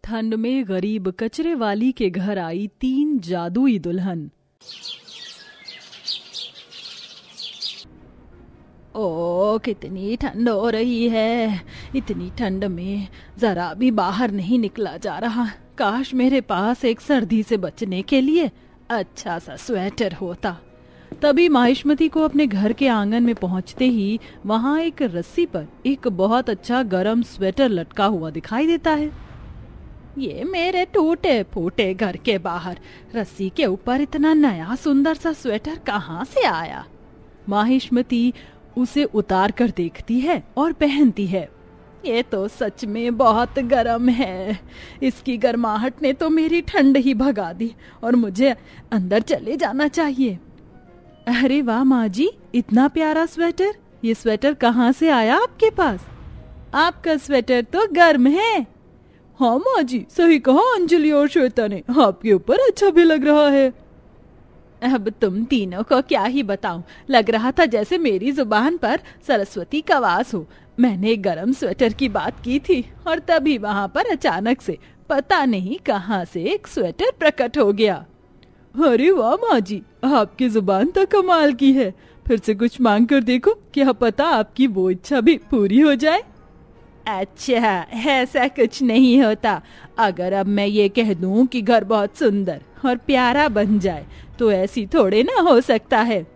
ठंड में गरीब कचरे वाली के घर आई 3 जादुई दुल्हन। ओ कितनी ठंड हो रही है। इतनी ठंड में जरा भी बाहर नहीं निकला जा रहा। काश मेरे पास एक सर्दी से बचने के लिए अच्छा सा स्वेटर होता। तभी माहिष्मती को अपने घर के आंगन में पहुंचते ही वहां एक रस्सी पर एक बहुत अच्छा गरम स्वेटर लटका हुआ दिखाई देता है। ये मेरे टूटे फूटे घर के बाहर रस्सी के ऊपर इतना नया सुंदर सा स्वेटर कहाँ से आया? माहिष्मती उसे उतार कर देखती है और पहनती है। ये तो सच में बहुत गर्म है। इसकी गर्माहट ने तो मेरी ठंड ही भगा दी और मुझे अंदर चले जाना चाहिए। अरे वाह माँ जी, इतना प्यारा स्वेटर। ये स्वेटर कहाँ से आया आपके पास? आपका स्वेटर तो गर्म है। हाँ माँ जी, सही कहा अंजलि और श्वेता ने। आपके ऊपर अच्छा भी लग रहा है। अब तुम तीनों को क्या ही बताऊं। लग रहा था जैसे मेरी जुबान पर सरस्वती का वास हो। मैंने एक गरम स्वेटर की बात की थी और तभी वहाँ पर अचानक से पता नहीं कहाँ से एक स्वेटर प्रकट हो गया। अरे वाह माँ जी, आपकी जुबान तो कमाल की है। फिर से कुछ मांग कर देखो, क्या पता आपकी वो इच्छा भी पूरी हो जाए। अच्छा, ऐसा कुछ नहीं होता। अगर अब मैं ये कह दूं कि घर बहुत सुंदर और प्यारा बन जाए तो ऐसी थोड़े ना हो सकता है।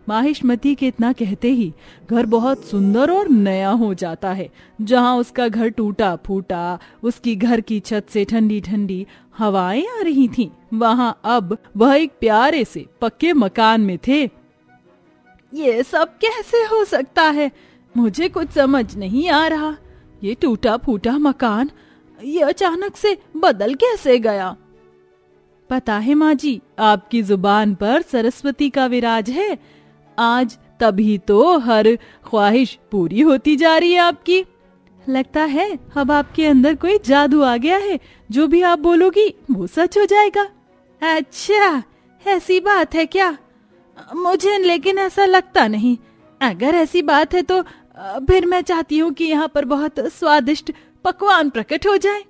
माहिष्मती के इतना कहते ही घर बहुत सुंदर और नया हो जाता है। जहाँ उसका घर टूटा फूटा, उसकी घर की छत से ठंडी ठंडी हवाएं आ रही थीं, वहाँ अब वह एक प्यारे से पक्के मकान में थे। ये सब कैसे हो सकता है? मुझे कुछ समझ नहीं आ रहा। ये टूटा फूटा मकान ये अचानक से बदल कैसे गया? पता है माँ जी, आपकी जुबान पर सरस्वती का विराज है। आज तभी तो हर ख्वाहिश पूरी होती जा रही है आपकी। लगता है अब आपके अंदर कोई जादू आ गया है। जो भी आप बोलोगी वो सच हो जाएगा। अच्छा, ऐसी बात है क्या? मुझे लेकिन ऐसा लगता नहीं। अगर ऐसी बात है तो फिर मैं चाहती हूँ कि यहाँ पर बहुत स्वादिष्ट पकवान प्रकट हो जाए।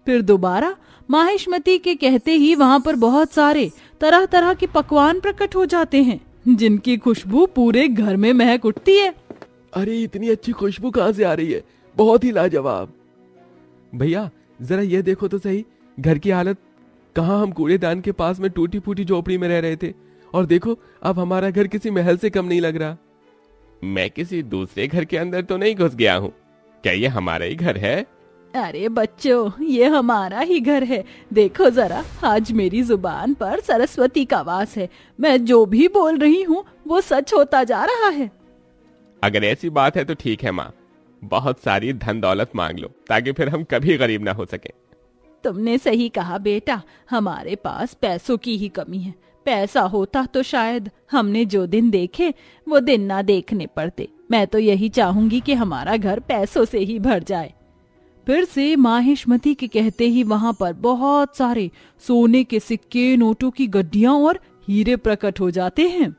फिर दोबारा माहिष्मती के कहते ही वहाँ पर बहुत सारे तरह तरह के पकवान प्रकट हो जाते हैं, जिनकी खुशबू पूरे घर में महक उठती है। अरे इतनी अच्छी खुशबू कहाँ से आ रही है? बहुत ही लाजवाब। भैया जरा ये देखो तो सही, घर की हालत। कहाँ हम कूड़ेदान के पास में टूटी फूटी झोपड़ी में रह रहे थे और देखो अब हमारा घर किसी महल से कम नहीं लग रहा। मैं किसी दूसरे घर के अंदर तो नहीं घुस गया हूँ। क्या ये हमारा ही घर है? अरे बच्चों, ये हमारा ही घर है। देखो जरा, आज मेरी जुबान पर सरस्वती का वास है। मैं जो भी बोल रही हूँ वो सच होता जा रहा है। अगर ऐसी बात है तो ठीक है माँ, बहुत सारी धन दौलत मांग लो ताकि फिर हम कभी गरीब ना हो सके। तुमने सही कहा बेटा, हमारे पास पैसों की ही कमी है। पैसा होता तो शायद हमने जो दिन देखे वो दिन ना देखने पड़ते। मैं तो यही चाहूंगी कि हमारा घर पैसों से ही भर जाए। फिर से माहिष्मती के कहते ही वहाँ पर बहुत सारे सोने के सिक्के, नोटों की गड्डियां और हीरे प्रकट हो जाते हैं।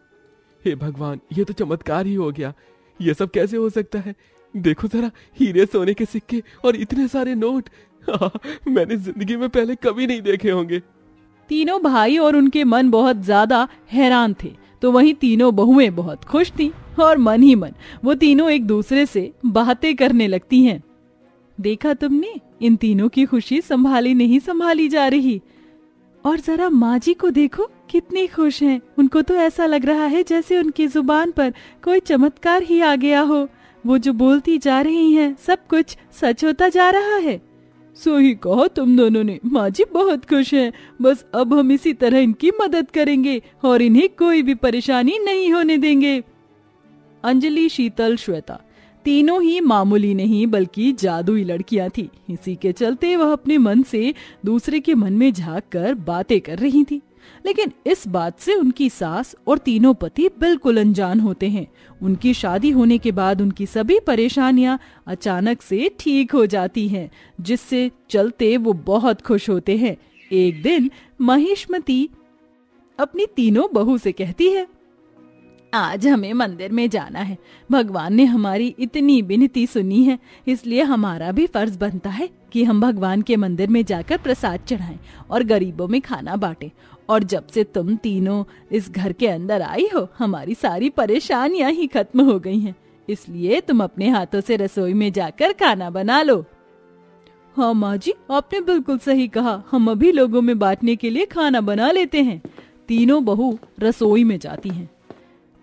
हे भगवान, ये तो चमत्कार ही हो गया। ये सब कैसे हो सकता है? देखो जरा, हीरे, सोने के सिक्के और इतने सारे नोट। मैंने जिंदगी में पहले कभी नहीं देखे होंगे। तीनों भाई और उनके मन बहुत ज्यादा हैरान थे, तो वहीं तीनों बहुएं बहुत खुश थीं और मन ही मन वो तीनों एक दूसरे से बातें करने लगती हैं। देखा तुमने, इन तीनों की खुशी संभाली नहीं संभाली जा रही। और जरा माँ जी को देखो, कितनी खुश हैं। उनको तो ऐसा लग रहा है जैसे उनकी जुबान पर कोई चमत्कार ही आ गया हो। वो जो बोलती जा रही हैं सब कुछ सच होता जा रहा है। सही कहा तुम दोनों ने, माँ जी बहुत खुश हैं। बस अब हम इसी तरह इनकी मदद करेंगे और इन्हें कोई भी परेशानी नहीं होने देंगे। अंजलि, शीतल, श्वेता तीनों ही मामूली नहीं बल्कि जादुई लड़कियां थी। इसी के चलते वह अपने मन से दूसरे के मन में झांक कर बातें कर रही थी। लेकिन इस बात से उनकी सास और तीनों पति बिल्कुल अनजान होते हैं। उनकी शादी होने के बाद उनकी सभी परेशानियां अचानक से ठीक हो जाती हैं, जिससे चलते वो बहुत खुश होते हैं। एक दिन माहिष्मती अपनी तीनों बहू से कहती है, आज हमें मंदिर में जाना है। भगवान ने हमारी इतनी विनती सुनी है, इसलिए हमारा भी फर्ज बनता है कि हम भगवान के मंदिर में जाकर प्रसाद चढ़ाएं और गरीबों में खाना बांटें। और जब से तुम तीनों इस घर के अंदर आई हो, हमारी सारी परेशानियां ही खत्म हो गई हैं। इसलिए तुम अपने हाथों से रसोई में जाकर खाना बना लो। हाँ माँ जी, आपने बिल्कुल सही कहा। हम अभी लोगों में बांटने के लिए खाना बना लेते हैं। तीनों बहू रसोई में जाती हैं।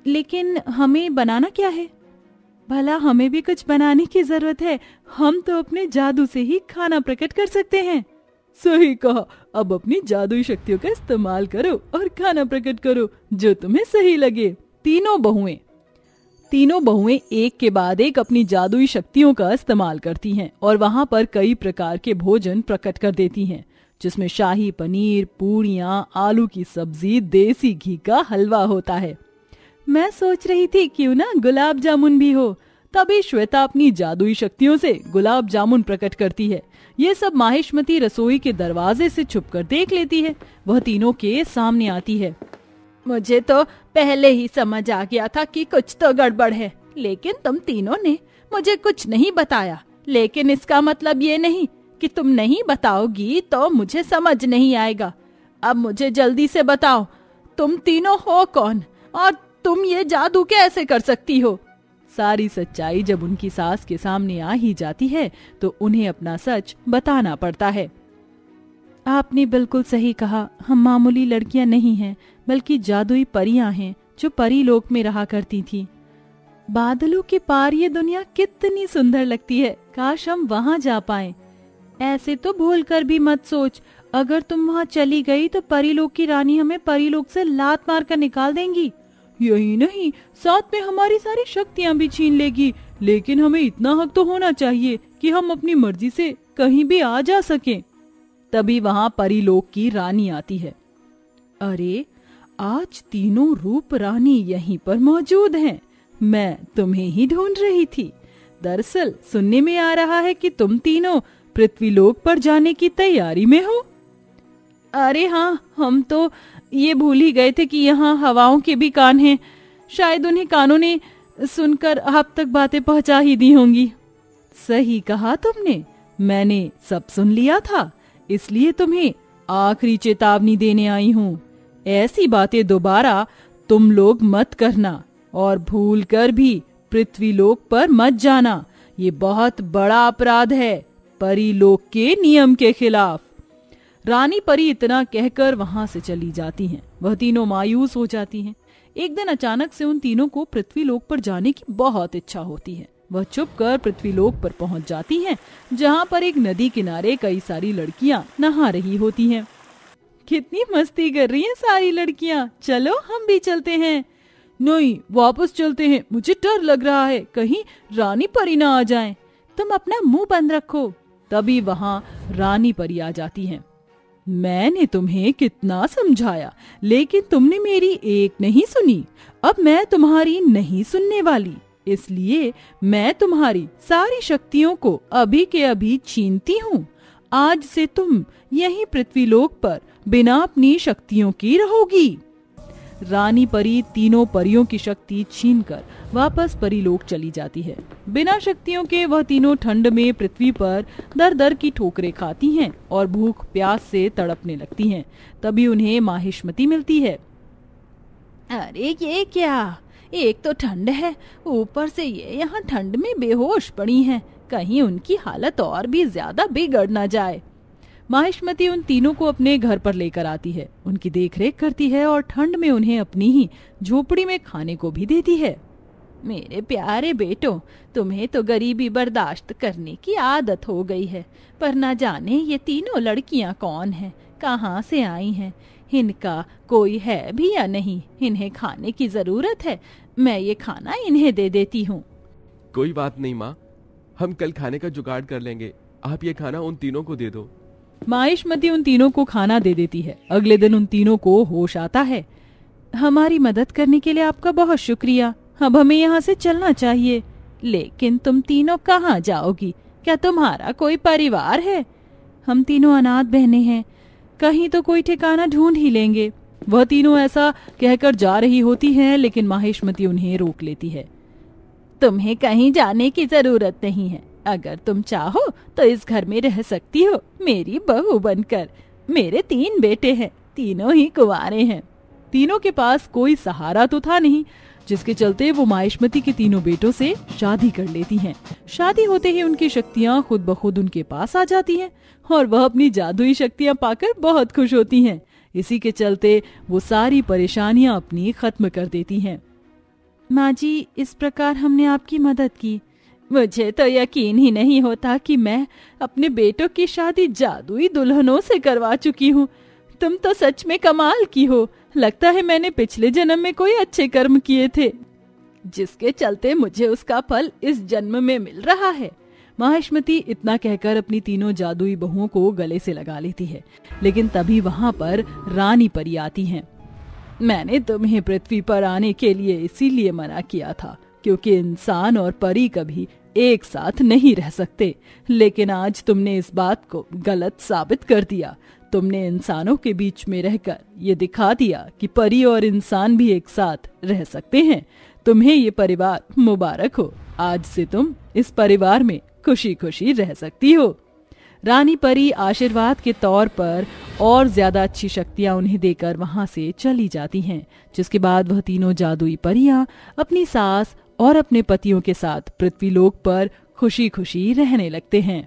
लेकिन हमें बनाना क्या है? भला हमें भी कुछ बनाने की जरूरत है? हम तो अपने जादू से ही खाना प्रकट कर सकते हैं। सही कहा। अब अपनी जादुई शक्तियों का इस्तेमाल करो और खाना प्रकट करो, जो तुम्हें सही लगे। तीनों बहुएं एक के बाद एक अपनी जादुई शक्तियों का इस्तेमाल करती हैं और वहां पर कई प्रकार के भोजन प्रकट कर देती हैं, जिसमें शाही पनीर, पूड़ियां, आलू की सब्जी, देसी घी का हलवा होता है। मैं सोच रही थी क्यों ना गुलाब जामुन भी हो। तभी श्वेता अपनी जादुई शक्तियों से गुलाब जामुन प्रकट करती है। ये सब माहिष्मती रसोई के दरवाजे से छुपकर देख लेती है। वह तीनों के सामने आती है। मुझे तो पहले ही समझ आ गया था कि कुछ तो गड़बड़ है, लेकिन तुम तीनों ने मुझे कुछ नहीं बताया। लेकिन इसका मतलब ये नहीं कि तुम नहीं बताओगी तो मुझे समझ नहीं आएगा। अब मुझे जल्दी से बताओ, तुम तीनों हो कौन और तुम ये जादू कैसे कर सकती हो? सारी सच्चाई जब उनकी सास के सामने आ ही जाती है तो उन्हें अपना सच बताना पड़ता है। आपने बिल्कुल सही कहा। हम मामूली लड़कियां नहीं हैं, बल्कि जादुई परियां हैं जो परी लोक में रहा करती थी। बादलों के पार ये दुनिया कितनी सुंदर लगती है। काश हम वहां जा पाएं। ऐसे तो भूल कर भी मत सोच, अगर तुम वहां चली गई तो परीलोक की रानी हमें परीलोक से लात मार कर निकाल देंगी। यही नहीं, साथ में हमारी सारी शक्तियां भी छीन लेगी। लेकिन हमें इतना हक तो होना चाहिए कि हम अपनी मर्जी से कहीं भी आ जा सकें। तभी वहां परीलोक की रानी आती है। अरे, आज तीनों रूप रानी यहीं पर मौजूद हैं। मैं तुम्हें ही ढूंढ रही थी। दरअसल सुनने में आ रहा है कि तुम तीनों पृथ्वीलोक पर जाने की तैयारी में हो। अरे हाँ, हम तो ये भूल ही गए थे कि यहाँ हवाओं के भी कान हैं। शायद उन्हीं कानों ने सुनकर आप तक बातें पहुंचा ही दी होंगी। सही कहा तुमने, मैंने सब सुन लिया था, इसलिए तुम्हें आखिरी चेतावनी देने आई हूँ। ऐसी बातें दोबारा तुम लोग मत करना और भूल कर भी पृथ्वीलोक पर मत जाना। ये बहुत बड़ा अपराध है, परीलोक के नियम के खिलाफ। रानी परी इतना कहकर वहां से चली जाती हैं। वह तीनों मायूस हो जाती हैं। एक दिन अचानक से उन तीनों को पृथ्वीलोक पर जाने की बहुत इच्छा होती है। वह चुपकर पृथ्वीलोक पर पहुंच जाती हैं, जहां पर एक नदी किनारे कई सारी लड़कियां नहा रही होती हैं। कितनी मस्ती कर रही हैं सारी लड़कियां, चलो हम भी चलते हैं। नहीं, वापस चलते हैं, मुझे डर लग रहा है, कहीं रानी परी ना आ जाएं। तुम अपना मुंह बंद रखो। तभी वहां रानी परी आ जाती हैं। मैंने तुम्हें कितना समझाया, लेकिन तुमने मेरी एक नहीं सुनी। अब मैं तुम्हारी नहीं सुनने वाली, इसलिए मैं तुम्हारी सारी शक्तियों को अभी के अभी छीनती हूँ। आज से तुम यहीं पृथ्वीलोक पर बिना अपनी शक्तियों की रहोगी। रानी परी तीनों परियों की शक्ति छीनकर वापस परीलोक चली जाती है। बिना शक्तियों के वह तीनों ठंड में पृथ्वी पर दर दर की ठोकरें खाती हैं और भूख प्यास से तड़पने लगती हैं। तभी उन्हें माहिष्मती मिलती है। अरे ये क्या, एक तो ठंड है, ऊपर से ये यहाँ ठंड में बेहोश पड़ी हैं। कहीं उनकी हालत और भी ज्यादा बिगड़ न जाए। माहिष्मती उन तीनों को अपने घर पर लेकर आती है, उनकी देखरेख करती है और ठंड में उन्हें अपनी ही झोपड़ी में खाने को भी देती है। मेरे प्यारे बेटो, तुम्हें तो गरीबी बर्दाश्त करने की आदत हो गई है, पर न जाने ये तीनों लड़कियां कौन हैं, कहाँ से आई हैं, इनका कोई है भी या नहीं। इन्हें खाने की जरूरत है, मैं ये खाना इन्हें दे देती हूँ। कोई बात नहीं माँ, हम कल खाने का जुगाड़ कर लेंगे। आप ये खाना उन तीनों को दे दो। माहिष्मती उन तीनों को खाना दे देती है। अगले दिन उन तीनों को होश आता है। हमारी मदद करने के लिए आपका बहुत शुक्रिया। अब हमें यहाँ से चलना चाहिए। लेकिन तुम तीनों कहाँ जाओगी? क्या तुम्हारा कोई परिवार है? हम तीनों अनाथ बहनें हैं, कहीं तो कोई ठिकाना ढूंढ ही लेंगे। वह तीनों ऐसा कहकर जा रही होती हैं, लेकिन माहेश्मती उन्हें रोक लेती है। तुम्हें कहीं जाने की जरूरत नहीं है। अगर तुम चाहो तो इस घर में रह सकती हो मेरी बहू बनकर। मेरे 3 बेटे हैं, तीनों ही कुंवारे हैं। तीनों के पास कोई सहारा तो था नहीं, जिसके चलते वो माहेश्मती के तीनों बेटों से शादी कर लेती हैं। शादी होते ही उनकी शक्तियाँ खुद ब खुद उनके पास आ जाती हैं और वह अपनी जादुई शक्तियाँ पाकर बहुत खुश होती हैं। इसी के चलते वो सारी परेशानियां अपनी खत्म कर देती हैं। माँ जी, इस प्रकार हमने आपकी मदद की। मुझे तो यकीन ही नहीं होता कि मैं अपने बेटों की शादी जादुई दुल्हनों से करवा चुकी हूँ। तुम तो सच में कमाल की हो। लगता है मैंने पिछले जन्म में कोई अच्छे कर्म किए थे, जिसके चलते मुझे उसका फल इस जन्म में मिल रहा है। माहेश्मती इतना कहकर अपनी तीनों जादुई बहुओं को गले से लगा लेती है, लेकिन तभी वहां पर रानी परी आती हैं। मैंने तुम्हें पृथ्वी पर आने के लिए इसीलिए मना किया था क्योंकि इंसान और परी कभी एक साथ नहीं रह सकते, लेकिन आज तुमने इस बात को गलत साबित कर दिया। तुमने इंसानों के बीच में रहकर ये दिखा दिया कि परी और इंसान भी एक साथ रह सकते हैं। तुम्हें ये परिवार मुबारक हो। आज से तुम इस परिवार में खुशी खुशी रह सकती हो। रानी परी आशीर्वाद के तौर पर और ज्यादा अच्छी शक्तियां उन्हें देकर वहां से चली जाती हैं, जिसके बाद वह तीनों जादुई परियां अपनी सास और अपने पतियों के साथ पृथ्वीलोक पर खुशी खुशी रहने लगते हैं।